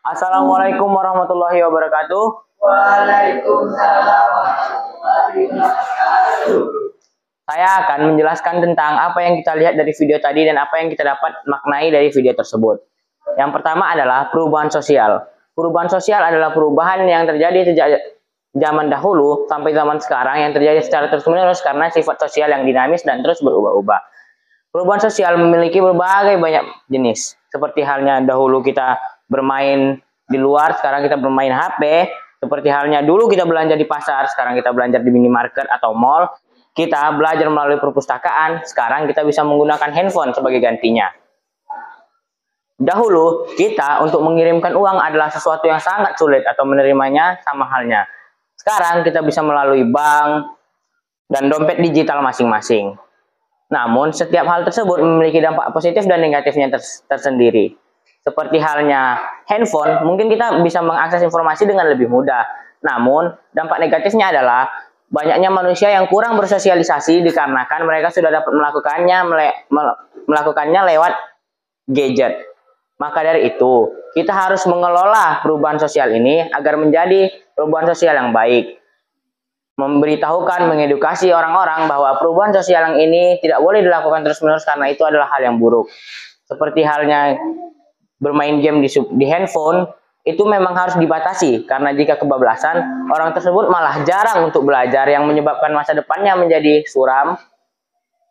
Assalamualaikum warahmatullahi wabarakatuh. Waalaikumsalam warahmatullahi wabarakatuh. Saya akan menjelaskan tentang apa yang kita lihat dari video tadi dan apa yang kita dapat maknai dari video tersebut. Yang pertama adalah perubahan sosial. Perubahan sosial adalah perubahan yang terjadi sejak zaman dahulu sampai zaman sekarang yang terjadi secara terus-menerus karena sifat sosial yang dinamis dan terus berubah-ubah. Perubahan sosial memiliki berbagai banyak jenis. Seperti halnya dahulu kita bermain di luar, sekarang kita bermain HP. Seperti halnya dulu kita belanja di pasar, sekarang kita belanja di minimarket atau mall. Kita belajar melalui perpustakaan, sekarang kita bisa menggunakan handphone sebagai gantinya. Dahulu, kita untuk mengirimkan uang adalah sesuatu yang sangat sulit atau menerimanya sama halnya. Sekarang kita bisa melalui bank dan dompet digital masing-masing. Namun, setiap hal tersebut memiliki dampak positif dan negatifnya tersendiri. Seperti halnya handphone, mungkin kita bisa mengakses informasi dengan lebih mudah. Namun, dampak negatifnya adalah banyaknya manusia yang kurang bersosialisasi dikarenakan mereka sudah dapat melakukannya lewat gadget. Maka dari itu, kita harus mengelola perubahan sosial ini agar menjadi perubahan sosial yang baik. Memberitahukan, mengedukasi orang-orang bahwa perubahan sosial yang ini tidak boleh dilakukan terus-menerus karena itu adalah hal yang buruk. Seperti halnya bermain game di handphone, itu memang harus dibatasi karena jika kebablasan, orang tersebut malah jarang untuk belajar yang menyebabkan masa depannya menjadi suram.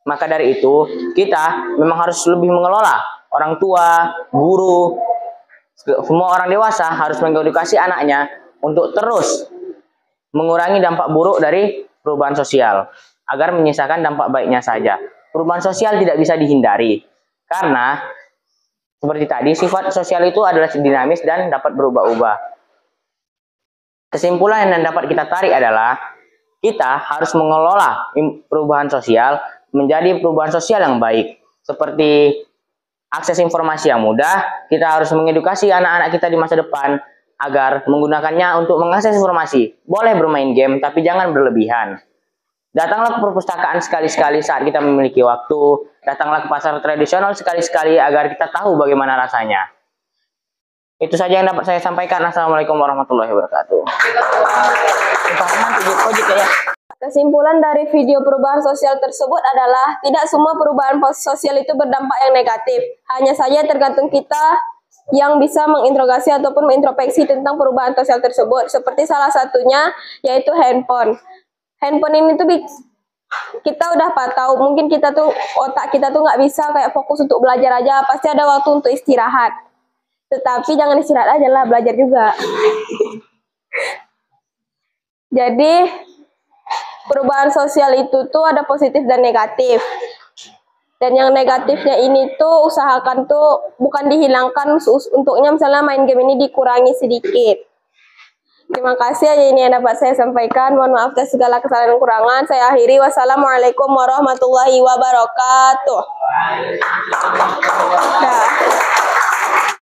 Maka dari itu, kita memang harus lebih mengelola. Orang tua, guru, semua orang dewasa harus mengedukasi anaknya untuk terus mengurangi dampak buruk dari perubahan sosial agar menyisakan dampak baiknya saja. Perubahan sosial tidak bisa dihindari karena seperti tadi sifat sosial itu adalah dinamis dan dapat berubah-ubah. Kesimpulan yang dapat kita tarik adalah kita harus mengelola perubahan sosial menjadi perubahan sosial yang baik. Seperti akses informasi yang mudah, kita harus mengedukasi anak-anak kita di masa depan agar menggunakannya untuk mengakses informasi. Boleh bermain game, tapi jangan berlebihan. Datanglah ke perpustakaan sekali-sekali saat kita memiliki waktu. Datanglah ke pasar tradisional sekali-sekali agar kita tahu bagaimana rasanya. Itu saja yang dapat saya sampaikan. Assalamualaikum warahmatullahi wabarakatuh. Kesimpulan dari video perubahan sosial tersebut adalah tidak semua perubahan sosial itu berdampak yang negatif. Hanya saja tergantung kita yang bisa menginterogasi ataupun mengintrospeksi tentang perubahan sosial tersebut. Seperti salah satunya yaitu handphone. Handphone ini tuh kita udah tahu, mungkin kita tuh otak kita tuh nggak bisa kayak fokus untuk belajar aja, pasti ada waktu untuk istirahat. Tetapi jangan istirahat aja lah, belajar juga. Jadi perubahan sosial itu tuh ada positif dan negatif. Dan yang negatifnya ini tuh usahakan tuh bukan dihilangkan, untuknya misalnya main game ini dikurangi sedikit. Terima kasih aja ini yang dapat saya sampaikan. Mohon maaf atas segala kesalahan dan kekurangan. Saya akhiri. Wassalamualaikum warahmatullahi wabarakatuh.